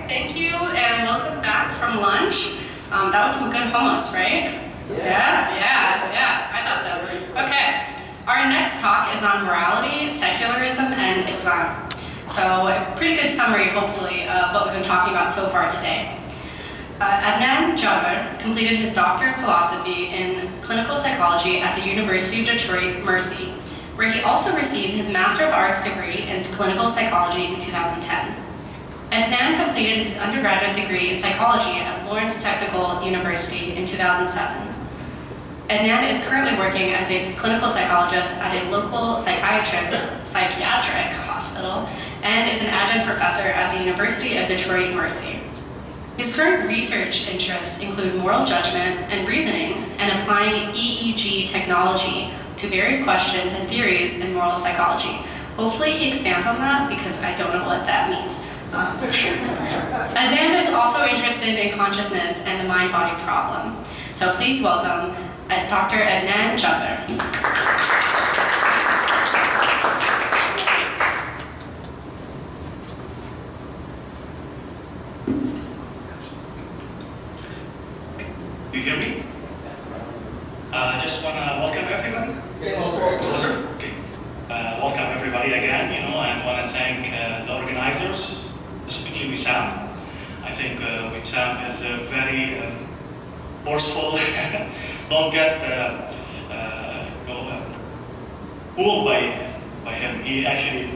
Thank you, and welcome back from lunch. That was some good hummus, right? Yeah, I thought so. Okay, our next talk is on morality, secularism, and Islam. So a pretty good summary, hopefully, of what we've been talking about so far today. Adnan Jaber completed his Doctor of Philosophy in Clinical Psychology at the University of Detroit, Mercy, where he also received his Master of Arts degree in Clinical Psychology in 2010. Adnan completed his undergraduate degree in psychology at Lawrence Technical University in 2007. Adnan is currently working as a clinical psychologist at a local psychiatric hospital and is an adjunct professor at the University of Detroit Mercy. His current research interests include moral judgment and reasoning and applying EEG technology to various questions and theories in moral psychology. Hopefully he expands on that because I don't know what that means. Adnan is also interested in consciousness and the mind-body problem. So please welcome Dr. Adnan Jaber. You hear me? I just want to welcome everyone. Closer. Okay. Welcome everybody again, and want to thank the organizers, especially Wissam. I think Wissam is very forceful. Don't get fooled by him. He actually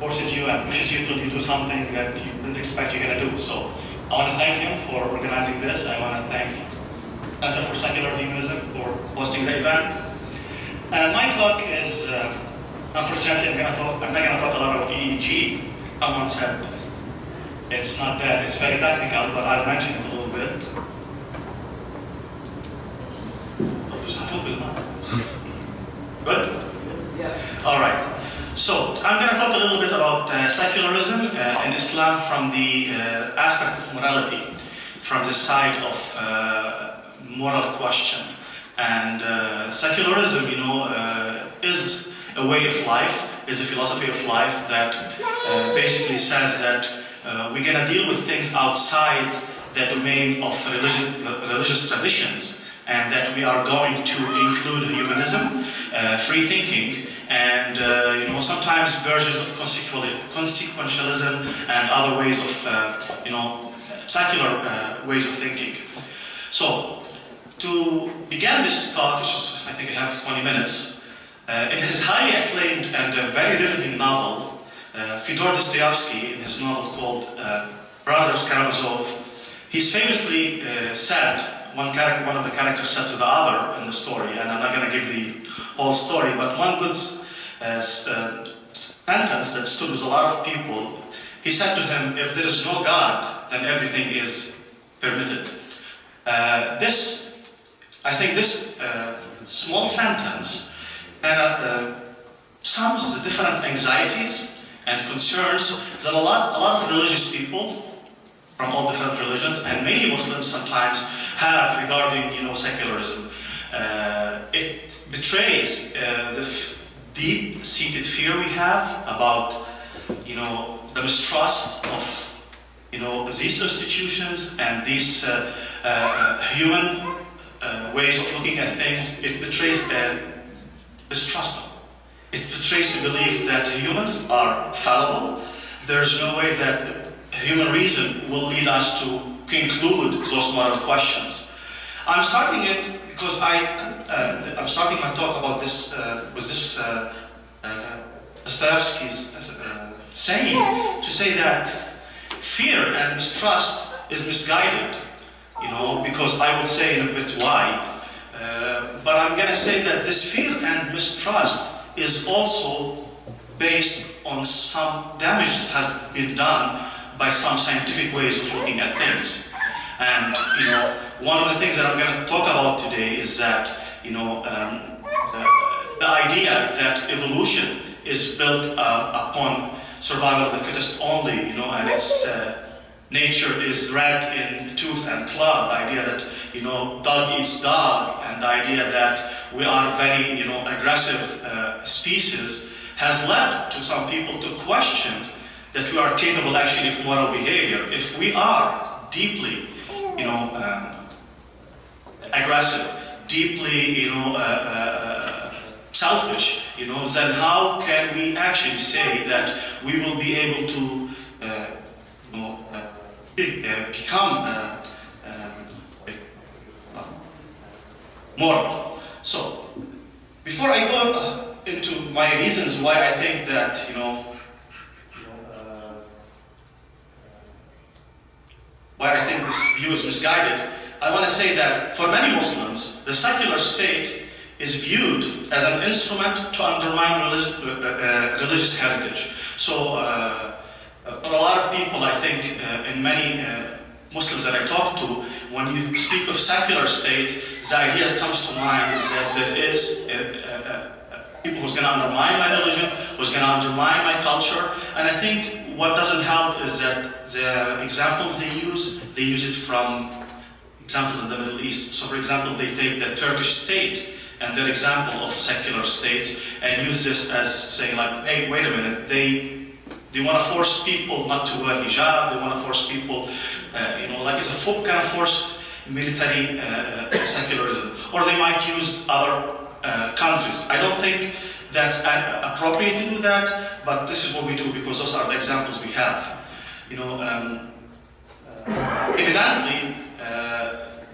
forces you and pushes you till you do something that you didn't expect you're going to do. So I want to thank him for organizing this. I want to thank Center for Secular Humanism for hosting the event. My talk is, unfortunately, I'm not going to talk a lot about EEG. Someone said it's not bad, it's very technical, but I'll mention it a little bit. Good? Yeah. All right. So I'm going to talk a little bit about secularism in Islam from the aspect of morality, from the side of moral question. And secularism, is a way of life, is a philosophy of life that basically says that we're going to deal with things outside the domain of religious traditions, and that we are going to include humanism, free thinking, and sometimes versions of consequentialism and other ways of secular ways of thinking. So to begin this talk, I think I have 20 minutes. In his highly acclaimed and very riveting novel, Fyodor Dostoevsky, in his novel called Brothers Karamazov, he's famously said, one of the characters said to the other in the story, and I'm not going to give the whole story, but one good sentence that stood with a lot of people, he said to him, if there is no God, then everything is permitted. I think this small sentence sums the different anxieties and concerns that a lot of religious people from all different religions, and mainly Muslims sometimes, have regarding secularism. It betrays the deep-seated fear we have about the mistrust of these institutions and these human ways of looking at things. It betrays mistrust. It betrays the belief that humans are fallible. There's no way that human reason will lead us to conclude those moral questions. I'm starting it because I'm starting my talk about this with this Dostoevsky's saying, to say that fear and mistrust is misguided, because I will say in a bit why. But I'm going to say that this fear and mistrust is also based on some damage that has been done by some scientific ways of looking at things. And one of the things that I'm going to talk about today is that the idea that evolution is built upon survival of the fittest only, and its nature is red in tooth and claw. The idea that dog eats dog, and the idea that we are very aggressive species has led to some people to question that we are capable actually of moral behavior. If we are deeply, aggressive, deeply, selfish, then how can we actually say that we will be able to become moral? So, before I go into my reasons why I think that, why I think this view is misguided, I want to say that for many Muslims, the secular state is viewed as an instrument to undermine religious heritage. So, for a lot of people, I think, in many Muslims that I talk to, when you speak of secular state, the idea that comes to mind is that there is people who's going to undermine my religion, who's going to undermine my culture, and I think what doesn't help is that the examples they use it from examples in the Middle East. So, for example, they take the Turkish state and their example of secular state and use this as saying like, hey, wait a minute, they want to force people not to wear hijab, they want to force people, like it's a kind of forced military secularism. Or they might use other countries. I don't think that's appropriate to do that, but this is what we do because those are the examples we have. Evidently,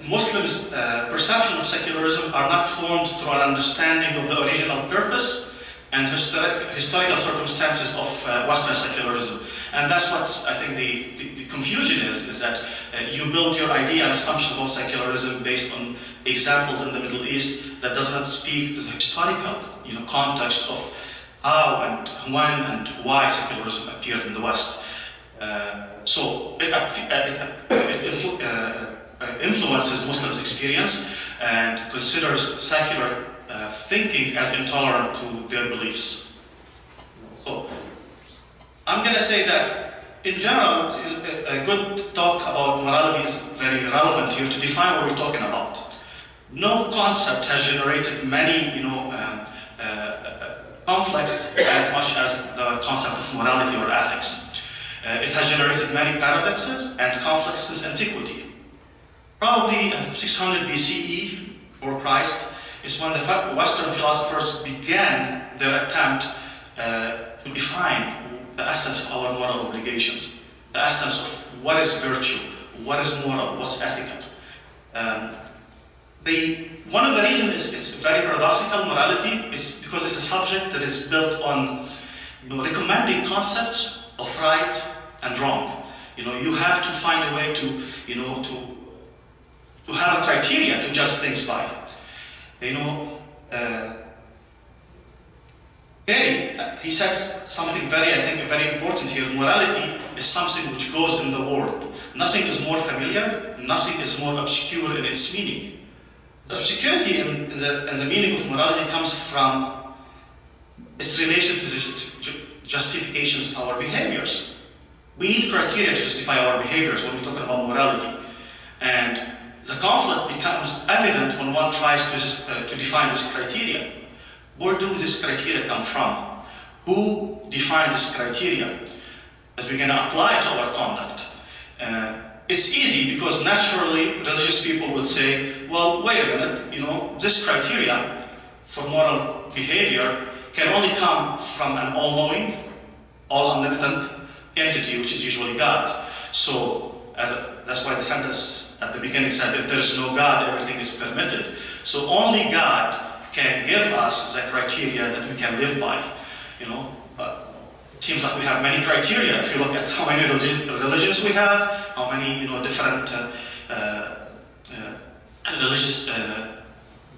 Muslims' perception of secularism are not formed through an understanding of the original purpose and historical circumstances of Western secularism. And that's what I think the confusion is that you build your idea and assumption about secularism based on examples in the Middle East that does not speak to the historical context of how and when and why secularism appeared in the West. So it influences Muslims' experience and considers secular thinking as intolerant to their beliefs. So I'm going to say that in general, a good talk about morality is very relevant here to define what we're talking about. No concept has generated many, conflicts as much as the concept of morality or ethics. It has generated many paradoxes and conflicts since antiquity. Probably 600 BCE, or Christ, is when the Western philosophers began their attempt to define the essence of our moral obligations, the essence of what is virtue, what is moral, what's ethical. One of the reasons it's very paradoxical, morality, is because it's a subject that is built on recommending concepts of right and wrong. You have to find a way to have a criteria to judge things by. He says something very important here. Morality is something which goes in the world. Nothing is more familiar, nothing is more obscure in its meaning. The obscurity in the meaning of morality comes from its relation to the justifications of our behaviors. We need criteria to justify our behaviors when we're talking about morality. And the conflict becomes evident when one tries to define this criteria. Where do these criteria come from? Who defined this criteria that we're going to apply to our conduct? It's easy because naturally religious people will say, well, wait a minute, this criteria for moral behavior can only come from an all-knowing, all-omnipotent entity, which is usually God. So that's why the sentence at the beginning said, if there's no God, everything is permitted. So only God can give us the criteria that we can live by. It seems like we have many criteria. If you look at how many religions we have, how many different religious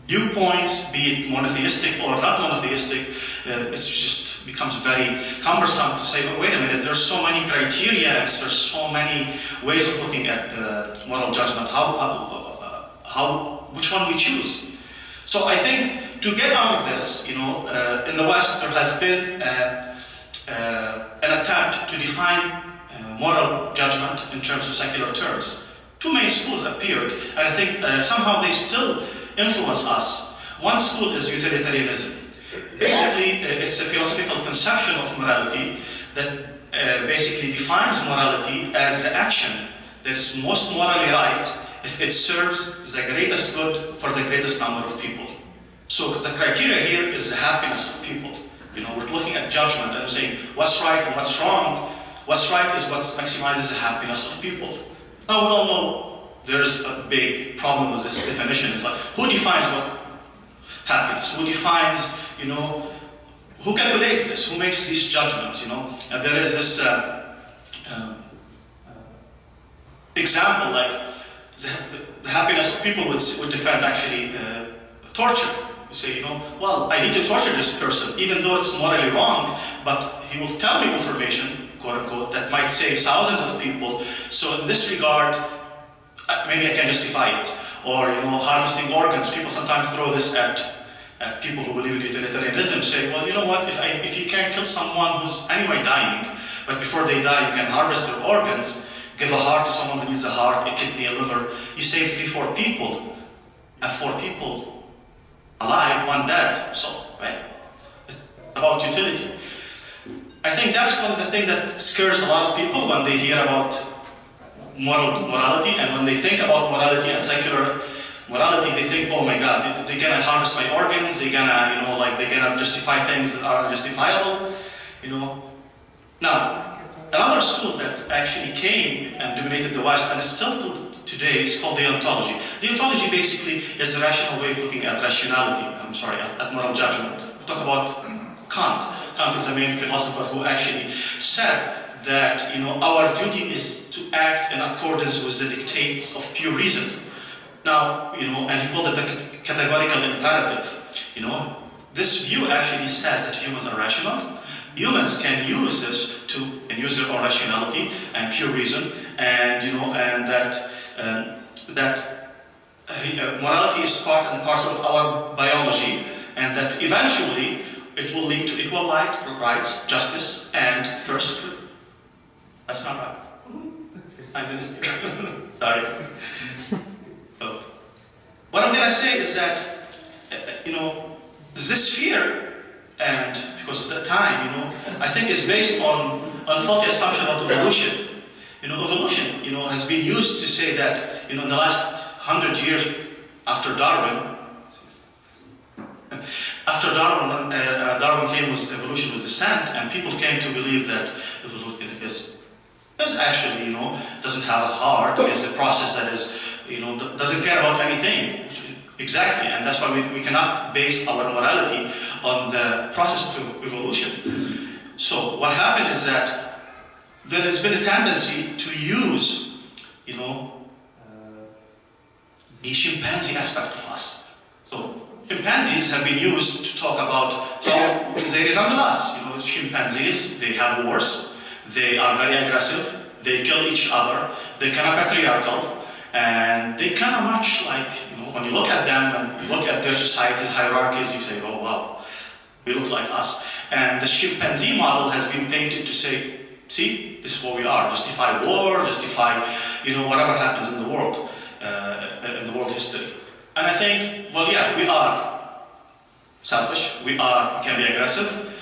viewpoints, be it monotheistic or not monotheistic, it just becomes very cumbersome to say, well, wait a minute, there's so many criteria, there's so many ways of looking at moral judgment, which one we choose. So I think to get out of this, in the West there has been an attempt to define moral judgment in terms of secular terms. Two main schools appeared, and I think somehow they still influence us. One school is utilitarianism. Basically, it's a philosophical conception of morality that basically defines morality as the action that's most morally right if it serves the greatest good for the greatest number of people. So the criteria here is the happiness of people. We're looking at judgment and we're saying what's right and what's wrong. What's right is what maximizes the happiness of people. Now we all know there's a big problem with this definition. It's like, who defines what happiness? Who defines, who calculates this? Who makes these judgments, And there is this example, like the happiness of people would defend actually torture. You say, well, I need to torture this person, even though it's morally wrong, but he will tell me information, quote unquote, that might save thousands of people. So in this regard, maybe I can justify it. Or, harvesting organs. People sometimes throw this at people who believe in utilitarianism, say, well, you know what, if you can kill someone who's anyway dying, but before they die you can harvest their organs, give a heart to someone who needs a heart, a kidney, a liver, you save 3-4 people. You have 4 people alive, 1 dead. So, right? It's about utility. I think that's one of the things that scares a lot of people when they hear about morality, and when they think about morality and secular morality, they think, oh my God, they're gonna harvest my organs, they're gonna, they're gonna justify things that are unjustifiable, Now, another school that actually came and dominated the West, and is still today, it's called deontology. Deontology basically is a rational way of looking at rationality, at moral judgment. We talk about Kant. Kant is the main philosopher who actually said that, our duty is to act in accordance with the dictates of pure reason. Now, and he called it the categorical imperative. This view actually says that humans are rational. Humans can use this and use their own rationality and pure reason, and and that morality is part and parcel of our biology, and that eventually it will lead to equal rights, justice, and first good. That's not right. It's 5 minutes. Sorry. So, what I'm going to say is that, this fear, and because of the time, I think is based on a faulty assumption about evolution. Evolution, has been used to say that, in the last 100 years after Darwin, Darwin came with evolution was descent, and people came to believe that evolution is actually, doesn't have a heart, is a process that is, doesn't care about anything. Exactly, and that's why we cannot base our morality on the process of evolution. So what happened is that there has been a tendency to use, the chimpanzee aspect of us. So chimpanzees have been used to talk about how they resemble us. Chimpanzees, they have wars, they are very aggressive, they kill each other, they're kind of patriarchal, and they kind of much like, when you look at them and you look at their societies, hierarchies, you say, oh wow, we look like us. And the chimpanzee model has been painted to say, see, this is what we are, justify war, justify, whatever happens in the world history. And I think, well, yeah, we are selfish, we can be aggressive,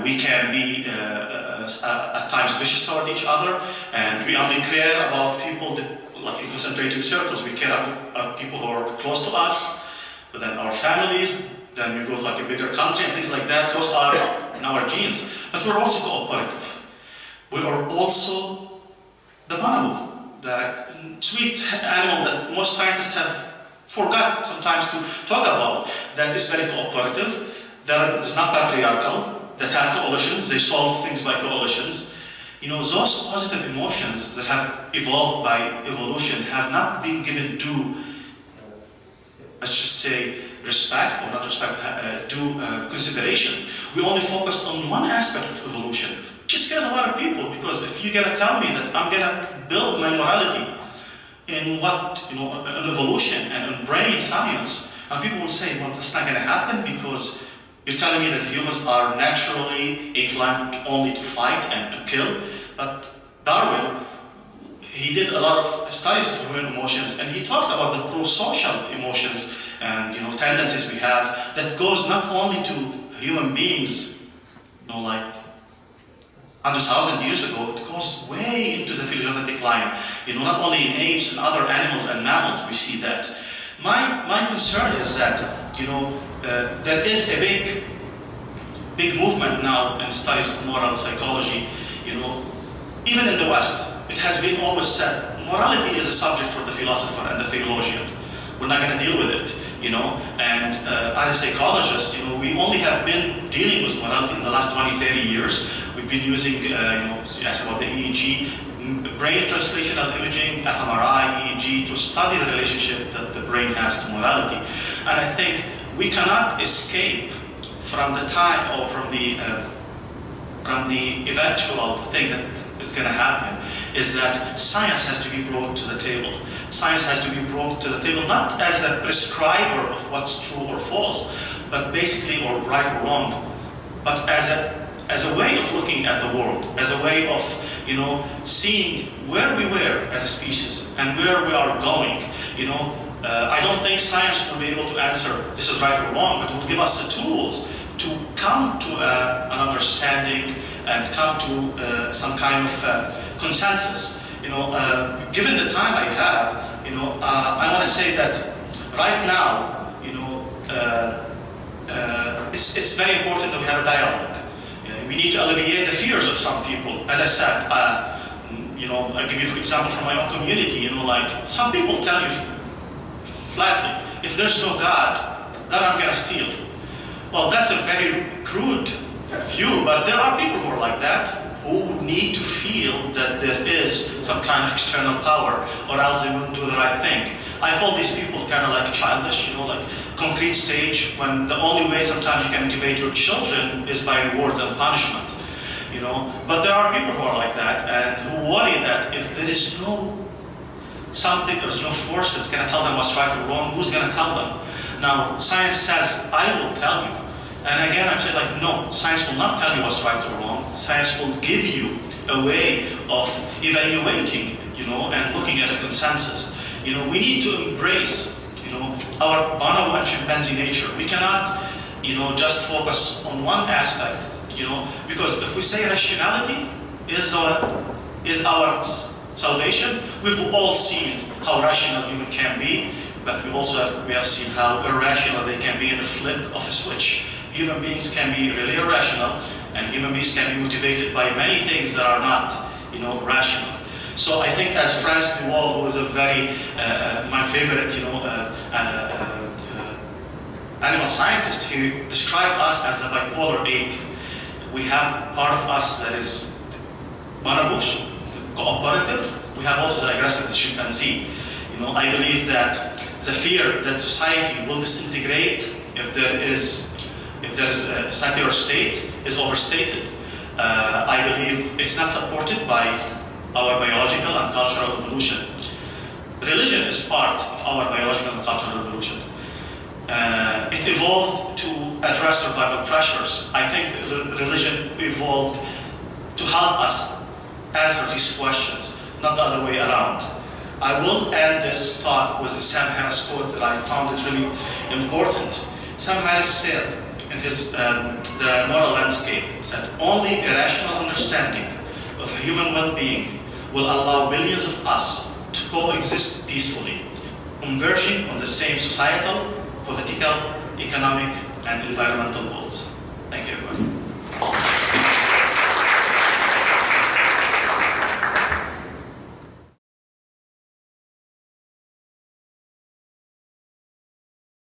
we can be at times vicious toward each other, and we only care about people that, like in concentrating circles, we care about people who are close to us, but then our families, then we go to like a bigger country and things like that. Those are in our genes. But we're also cooperative. We are also the bonobo, the sweet animal that most scientists have forgot sometimes to talk about, that is very cooperative, that is not patriarchal, that have coalitions, they solve things by coalitions. Those positive emotions that have evolved by evolution have not been given due, let's just say, respect, or not respect, due consideration. We only focused on one aspect of evolution, which scares a lot of people, because if you're gonna tell me that I'm gonna build my morality in in evolution and in brain science, and people will say, well, that's not gonna happen because you're telling me that humans are naturally inclined only to fight and to kill. But Darwin, he did a lot of studies of human emotions, and he talked about the pro-social emotions and tendencies we have that goes not only to human beings, like 100,000 years ago, it goes way into the phylogenetic line. Not only in apes and other animals and mammals we see that. My concern is that, there is a big movement now in studies of moral psychology. Even in the West, it has been always said, morality is a subject for the philosopher and the theologian. We're not going to deal with it, And as a psychologist, we only have been dealing with morality in the last 20, 30 years. We've been using, you asked about the EEG, brain translational imaging, fMRI, EEG, to study the relationship that the brain has to morality. And I think we cannot escape from the time, or from the eventual thing that is going to happen, is that science has to be brought to the table. Science has to be brought to the table not as a prescriber of what's true or false, but basically, or right or wrong, but as a way of looking at the world, as a way of, seeing where we were as a species and where we are going. I don't think science will be able to answer this is right or wrong, but will give us the tools to come to an understanding and come to some kind of consensus. Given the time I have, I want to say that right now, it's very important that we have a dialogue. We need to alleviate the fears of some people. As I said, I'll give you an example from my own community. Like some people tell you flatly, if there's no God, then I'm going to steal. Well, that's a very crude view, but there are people who are like that, who need to feel that there is some kind of external power, or else they wouldn't do the right thing. I call these people kind of like childish, like concrete stage, when the only way sometimes you can motivate your children is by rewards and punishment. But there are people who are like that, and who worry that if there is no force that's going to tell them what's right or wrong, who's going to tell them? Now, science says, I will tell you. And again, I'm saying no, science will not tell you what's right or wrong. Science will give you a way of evaluating, and looking at a consensus. We need to embrace, our bonobo and chimpanzee nature. We cannot, just focus on one aspect, because if we say rationality is our salvation, we've all seen how rational human can be, but we have seen how irrational they can be in a flip of a switch. Human beings can be really irrational, and human beings can be motivated by many things that are not, rational. So I think, as Franz de Waal, who is a very, my favorite, animal scientist, he described us as the bipolar ape. We have part of us that is bonobo, cooperative. We have also the aggressive, the chimpanzee. I believe that the fear that society will disintegrate if there is a secular state is overstated. I believe it's not supported by our biological and cultural evolution. Religion is part of our biological and cultural evolution. It evolved to address survival pressures. I think religion evolved to help us answer these questions, not the other way around. I will end this talk with a Sam Harris quote that I found is really important. Sam Harris says in his The Moral Landscape, said, only a rational understanding of human well-being will allow billions of us to coexist peacefully, converging on the same societal, political, economic, and environmental goals. Thank you.